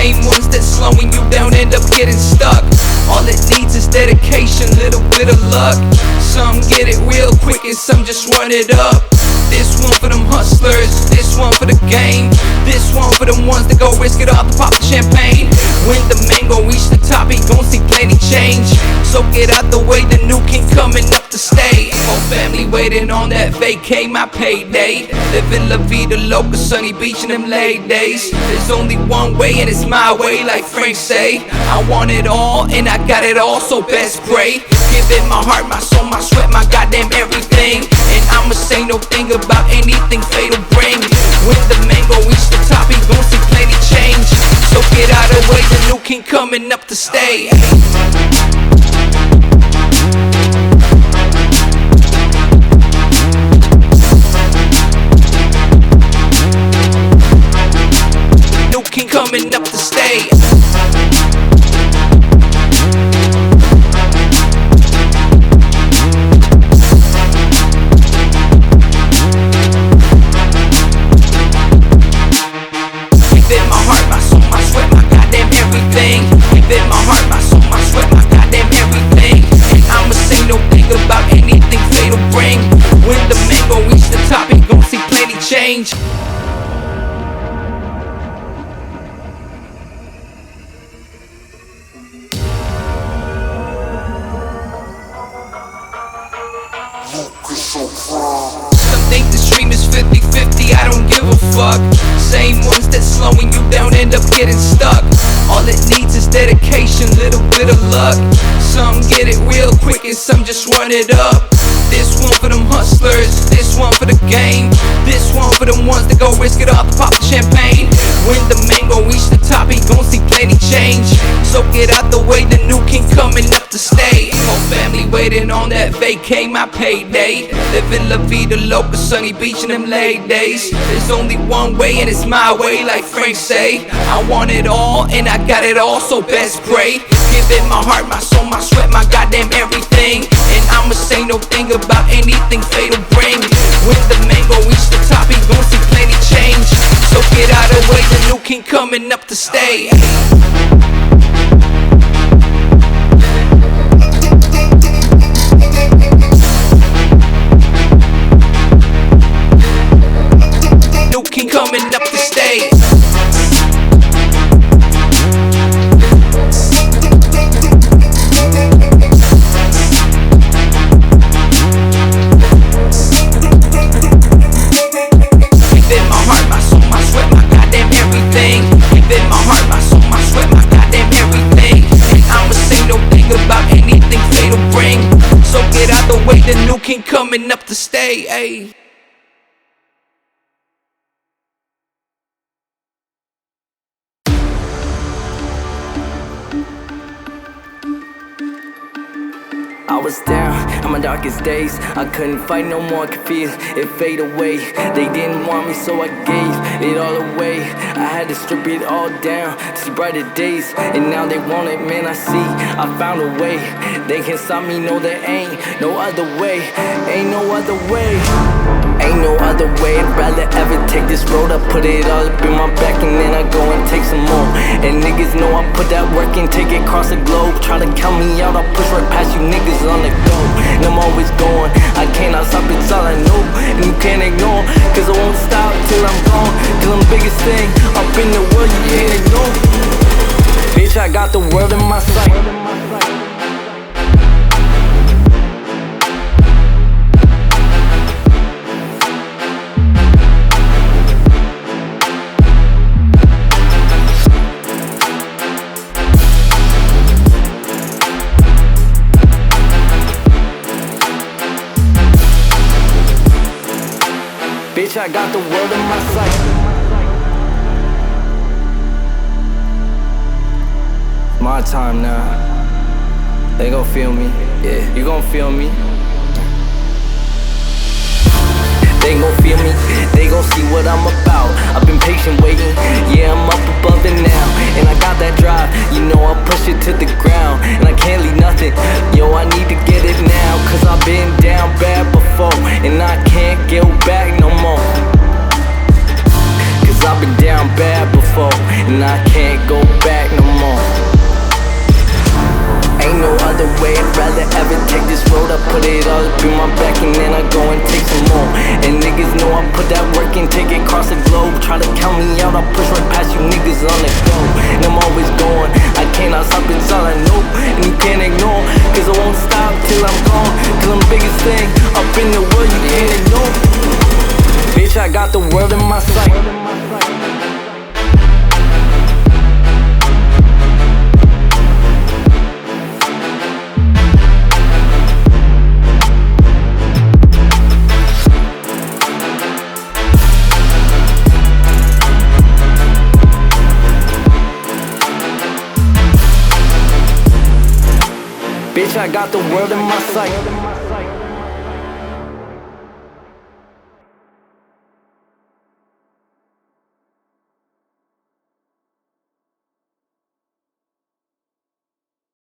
Same ones that slowing you down end up getting stuck. All it needs is dedication, little bit of luck. Some get it real quick and some just run it up. This one for them hustlers, this one for the game. This one for them ones that go risk it all to pop the champagne. When the man gon' reach the top, he gon' see plenty change. So get out the way, the new king coming up to stay. Whole family waiting on that vacay, my payday. Living la vida loca, sunny beach in them late days. There's only one way and it's my way, like Frank say. I want it all and I got it all, so best pray. Give it my heart, my soul, my sweat, my goddamn everything. And I'ma say no thing about anything fatal bring. When the man gon' reach the top, he gon' see plenty change. So get out of the way, the new king coming up to stay. New king coming up to stay. Change. Some think the stream is 50-50, I don't give a fuck. Same ones that slowing you down end up getting stuck. All it needs is dedication, little bit of luck. Some get it real quick and some just run it up. This one for them hustlers, this one for the game. This one for them ones that go risk it all to pop the champagne. When the man gon' reach the top, he gon' see plenty change. So get out the way, the new king coming up to stay. Whole family waiting on that vacay, my payday. Living la vida loca, sunny beach in them late days. There's only one way and it's my way, like Frank say. I want it all and I got it all, so best pray. Give it my heart, my soul, my sweat, my goddamn everything. And I'ma say no thing about anything fatal bring. When the man gon' reach the top, he gon' see plenty change. So get out of the way, the new king coming up to stay. New king coming up to stay. The new king coming up to stay, ayy. I was down on my darkest days. I couldn't fight no more, I could feel it fade away. They didn't want me, so I gave it all away. I had to strip it all down to see brighter days. And now they want it, man, I see, I found a way. They can't stop me, no, there ain't no other way. Ain't no other way. Ain't no other way, I'd rather ever take this road. I put it all up in my back and then I go and take some more. And niggas know I put that work in, take it across the globe. Try to count me out, I'll push right past you niggas on the go. And I'm always going, I cannot stop, it's all I know. And you can't ignore, cause I won't stop till I'm gone. Till I'm the biggest thing up in the world, you can't ignore. Bitch, I got the world in my sight. Bitch, I got the world in my sight. My time now. They gon' feel me. Yeah, you gon' feel me. They gon' feel me, they gon' see what I'm about. I've been patient waiting, yeah, I'm up above it now. And I got that drive, you know I push it to the ground. And I can't leave nothing, yo, I need to get it now. Cause I've been down bad before, and I can't get back no more. Cause I've been down bad before, and I can't go back. Bitch, I got the world in my sight.